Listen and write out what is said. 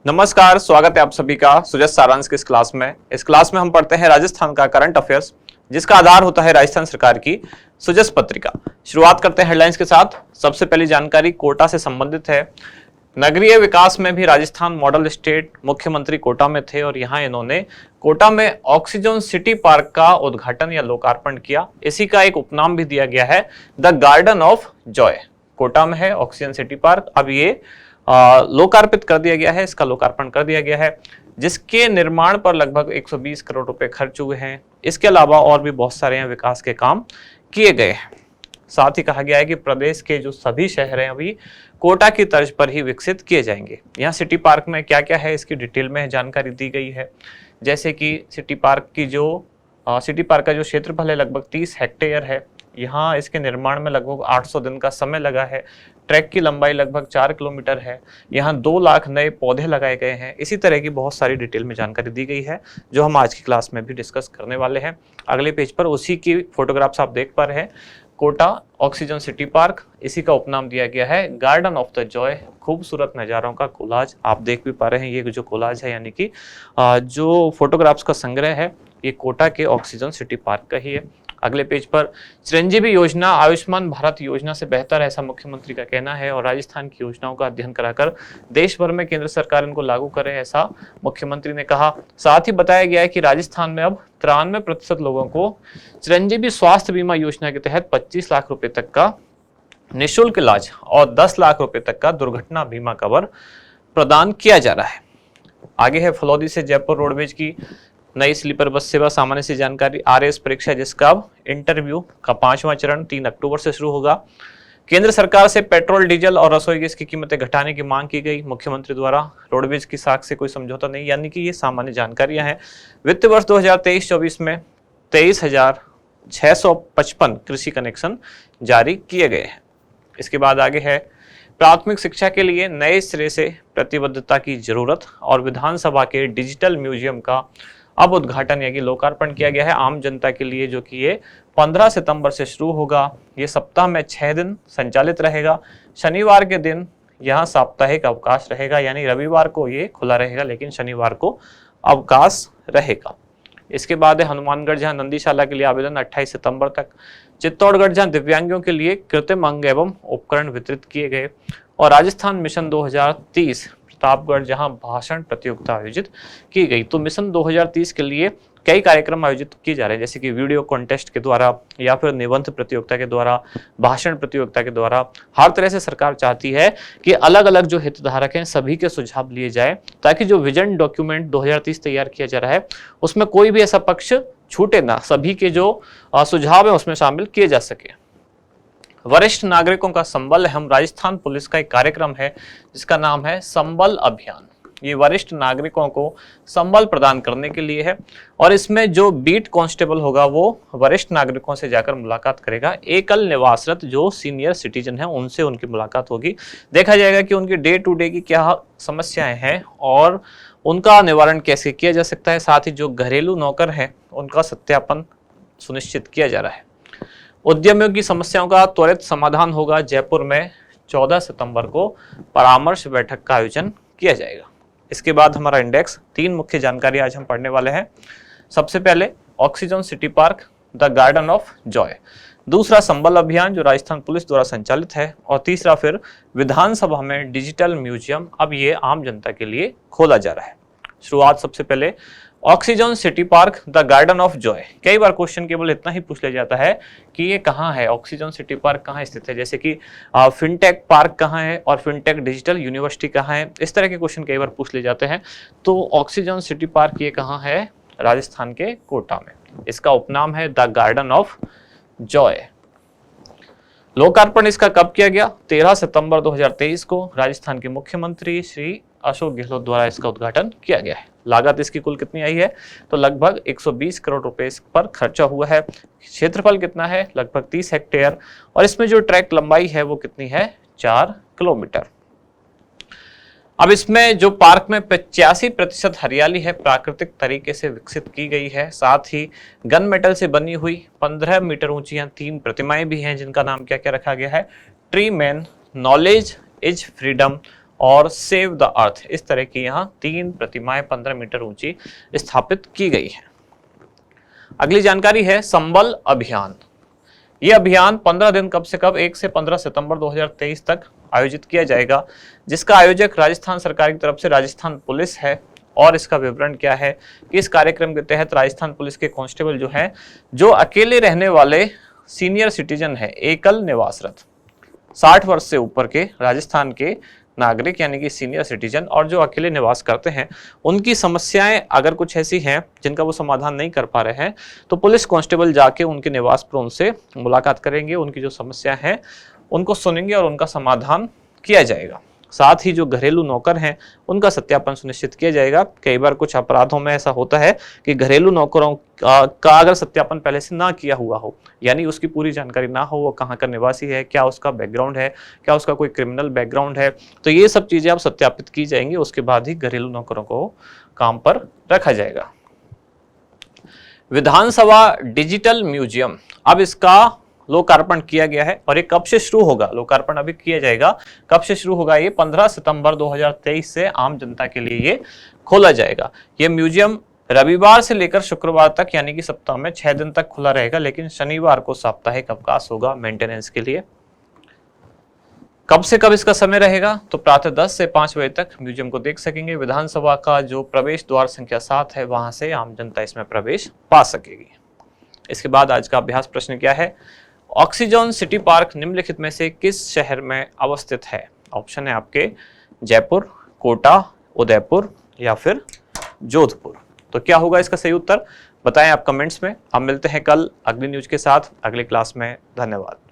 नमस्कार, स्वागत है आप सभी का सुजस सारांश की इस क्लास में। इस क्लास में हम पढ़ते हैं राजस्थान का करंट अफेयर्स, जिसका आधार होता है राजस्थान सरकार की सुजस पत्रिका। शुरुआत करते हैं हेडलाइंस के साथ। सबसे पहली जानकारी कोटा से संबंधित है। नगरीय विकास में भी राजस्थान मॉडल स्टेट, मुख्यमंत्री कोटा में थे और यहाँ इन्होंने कोटा में ऑक्सीजन सिटी पार्क का उद्घाटन या लोकार्पण किया। इसी का एक उपनाम भी दिया गया है, the garden of joy. Kota में है ऑक्सीजन सिटी पार्क, अब ये लोकार्पित कर दिया गया है, इसका लोकार्पण कर दिया गया है, जिसके निर्माण पर लगभग 120 करोड़ रुपए खर्च हुए हैं। इसके अलावा और भी बहुत सारे यहाँ विकास के काम किए गए हैं। साथ ही कहा गया है कि प्रदेश के जो सभी शहर हैं अभी कोटा की तर्ज पर ही विकसित किए जाएंगे। यहाँ सिटी पार्क में क्या क्या है इसकी डिटेल में जानकारी दी गई है। जैसे कि सिटी पार्क का जो क्षेत्रफल है लगभग 30 हेक्टेयर है। यहाँ इसके निर्माण में लगभग 800 दिन का समय लगा है। ट्रैक की लंबाई लगभग 4 किलोमीटर है। यहाँ 2 लाख नए पौधे लगाए गए हैं। इसी तरह की बहुत सारी डिटेल में जानकारी दी गई है, जो हम आज की क्लास में भी डिस्कस करने वाले हैं। अगले पेज पर उसी की फोटोग्राफ्स आप देख पा रहे हैं। कोटा ऑक्सीजन सिटी पार्क, इसी का उपनाम दिया गया है गार्डन ऑफ द जॉय। खूबसूरत नज़ारों का कोलाज आप देख भी पा रहे हैं। ये जो कोलाज है यानी कि जो फोटोग्राफ्स का संग्रह है, ये कोटा के ऑक्सीजन सिटी पार्क का ही है। अगले पेज पर चिरंजीवी योजना आयुष्मान भारत योजना से बेहतर, ऐसा मुख्यमंत्री का कहना है और राजस्थान की योजनाओं का अध्ययन कराकर देश भर में केंद्र सरकार इनको लागू करे, ऐसा मुख्यमंत्री ने कहा। साथ ही बताया गया है कि राजस्थान में अब 93% लोगों को चिरंजीवी स्वास्थ्य बीमा योजना के तहत 25 लाख रुपए तक का निःशुल्क इलाज और 10 लाख रुपए तक का दुर्घटना बीमा कवर प्रदान किया जा रहा है। आगे है फलौदी से जयपुर रोडवेज की नई स्लीपर बस सेवा सामान्य से जानकारी। आरएएस परीक्षा, जिसका अब इंटरव्यू का 5वां चरण 3 अक्टूबर से शुरू होगा। केंद्र सरकार से पेट्रोल, डीजल और रसोई गैस की कीमतें घटाने की मांग की गई मुख्यमंत्री द्वारा। रोडवेज की साख से कोई समझौता नहीं, यानी कि ये सामान्य जानकारियां हैं। वित्त वर्ष 2023-24 में 23,655 कृषि कनेक्शन जारी किए गए हैं। इसके बाद आगे है प्राथमिक शिक्षा के लिए नए सिरे से प्रतिबद्धता की जरूरत और विधानसभा के डिजिटल म्यूजियम का अब उद्घाटन यानी लोकार्पण किया गया है आम जनता के लिए, जो कि ये 15 सितंबर से शुरू होगा। ये सप्ताह में 6 दिन संचालित रहेगा। शनिवार के दिन यहाँ साप्ताहिक अवकाश रहेगा, यानी रविवार को ये खुला रहेगा लेकिन शनिवार को अवकाश रहेगा। इसके बाद है हनुमानगढ़, जहाँ नंदीशाला के लिए आवेदन 28 सितंबर तक। चित्तौड़गढ़, जहाँ दिव्यांगों के लिए कृत्रिम अंग एवं उपकरण वितरित किए गए। और राजस्थान मिशन 2030 प्रतापगढ़, जहां भाषण प्रतियोगिता आयोजित की गई। तो मिशन 2030 के लिए कई कार्यक्रम आयोजित किए जा रहे हैं, जैसे कि वीडियो कॉन्टेस्ट के द्वारा या फिर निबंध प्रतियोगिता के द्वारा, भाषण प्रतियोगिता के द्वारा। हर तरह से सरकार चाहती है कि अलग अलग जो हितधारक हैं सभी के सुझाव लिए जाए, ताकि जो विजन डॉक्यूमेंट 2030 तैयार किया जा रहा है उसमें कोई भी ऐसा पक्ष छूटे ना, सभी के जो सुझाव है उसमें शामिल किए जा सके। वरिष्ठ नागरिकों का संबल हम राजस्थान पुलिस का एक कार्यक्रम है जिसका नाम है संबल अभियान। ये वरिष्ठ नागरिकों को संबल प्रदान करने के लिए है और इसमें जो बीट कांस्टेबल होगा वो वरिष्ठ नागरिकों से जाकर मुलाकात करेगा। एकल निवासरत जो सीनियर सिटीजन है उनसे उनकी मुलाकात होगी। देखा जाएगा कि उनकी डे टू डे की क्या समस्याएं हैं और उनका निवारण कैसे किया जा सकता है। साथ ही जो घरेलू नौकर है उनका सत्यापन सुनिश्चित किया जा रहा है। उद्यमियों की समस्याओं का त्वरित समाधान होगा। जयपुर में 14 सितंबर को परामर्श बैठक का आयोजन किया जाएगा। इसके बाद हमारा इंडेक्स 3 मुख्य जानकारी आज हम पढ़ने वाले हैं। सबसे पहले oxygen city park, the garden of Joy. दूसरा संबल अभियान जो राजस्थान पुलिस द्वारा संचालित है। और तीसरा फिर विधानसभा में डिजिटल म्यूजियम, अब ये आम जनता के लिए खोला जा रहा है। शुरुआत सबसे पहले oxygen city park, the garden of Joy. कई बार क्वेश्चन केवल इतना ही पूछ लिया जाता है कि ये कहाँ है, ऑक्सीजन सिटी पार्क कहाँ स्थित है, जैसे कि फिनटेक पार्क कहाँ है और फिनटेक डिजिटल यूनिवर्सिटी कहाँ है। इस तरह के क्वेश्चन कई बार पूछ लिए जाते हैं। तो ऑक्सीजन सिटी पार्क ये कहाँ है, राजस्थान के कोटा में। इसका उपनाम है द गार्डन ऑफ जॉय। लोकार्पण इसका कब किया गया? 13 सितंबर 2023 को राजस्थान के मुख्यमंत्री श्री अशोक गहलोत द्वारा इसका उद्घाटन किया गया है। लागत इसकी कुल कितनी आई है? तो लगभग 120 करोड़ रुपए इस पर खर्चा हुआ है। क्षेत्रफल कितना है? लगभग 30 हेक्टेयर। और इसमें जो ट्रैक लंबाई है वो कितनी है? 4 किलोमीटर। अब इसमें जो पार्क में 85% हरियाली है, प्राकृतिक तरीके से विकसित की गई है। साथ ही गन मेटल से बनी हुई 15 मीटर ऊंची 3 प्रतिमाएं भी हैं, जिनका नाम क्या क्या रखा गया है? Tree man, knowledge is freedom और सेव द अर्थ, इस तरह की यहाँ 3 प्रतिमाएं 15 मीटर ऊंची स्थापित की गई है। अगली जानकारी है संबल अभियान। यह अभियान 15 दिन कब से कब 1 से 15 सितंबर 2023 तक आयोजित किया जाएगा, जिसका आयोजक राजस्थान सरकार की तरफ से राजस्थान पुलिस है। और इसका विवरण क्या है कि इस कार्यक्रम के तहत राजस्थान पुलिस के कांस्टेबल जो है, जो अकेले रहने वाले सीनियर सिटीजन है, एकल निवासरत 60 वर्ष से ऊपर के राजस्थान के नागरिक यानी कि सीनियर सिटीजन और जो अकेले निवास करते हैं, उनकी समस्याएं अगर कुछ ऐसी हैं जिनका वो समाधान नहीं कर पा रहे हैं, तो पुलिस कांस्टेबल जाके उनके निवास पर उनसे मुलाकात करेंगे, उनकी जो समस्या है उनको सुनेंगे और उनका समाधान किया जाएगा। साथ ही जो घरेलू नौकर हैं उनका सत्यापन सुनिश्चित किया जाएगा। कई बार कुछ अपराधों में ऐसा होता है कि घरेलू नौकरों का अगर सत्यापन पहले से ना किया हुआ हो, यानी उसकी पूरी जानकारी ना हो, वो कहाँ का निवासी है, क्या उसका बैकग्राउंड है, क्या उसका कोई क्रिमिनल बैकग्राउंड है, तो ये सब चीजें अब सत्यापित की जाएंगी। उसके बाद ही घरेलू नौकरों को काम पर रखा जाएगा। विधानसभा डिजिटल म्यूजियम, अब इसका लोकार्पण किया गया है और ये कब से शुरू होगा? लोकार्पण अभी किया जाएगा। कब से शुरू होगा? ये 15 सितंबर 2023 से आम जनता के लिए ये खोला जाएगा। ये म्यूजियम रविवार से लेकर शुक्रवार तक यानी कि सप्ताह में 6 दिन तक खुला रहेगा, लेकिन शनिवार को साप्ताहिक अवकाश होगा मेंटेनेंस के लिए। कब से कब इसका समय रहेगा? तो प्रातः 10 से 5 बजे तक म्यूजियम को देख सकेंगे। विधानसभा का जो प्रवेश द्वार संख्या 7 है, वहां से आम जनता इसमें प्रवेश पा सकेगी। इसके बाद आज का अभ्यास प्रश्न क्या है? ऑक्सीजन सिटी पार्क निम्नलिखित में से किस शहर में अवस्थित है? ऑप्शन है आपके जयपुर, कोटा, उदयपुर या फिर जोधपुर। तो क्या होगा इसका सही उत्तर? बताएं आप कमेंट्स में। हम मिलते हैं कल अगली न्यूज के साथ अगली क्लास में। धन्यवाद।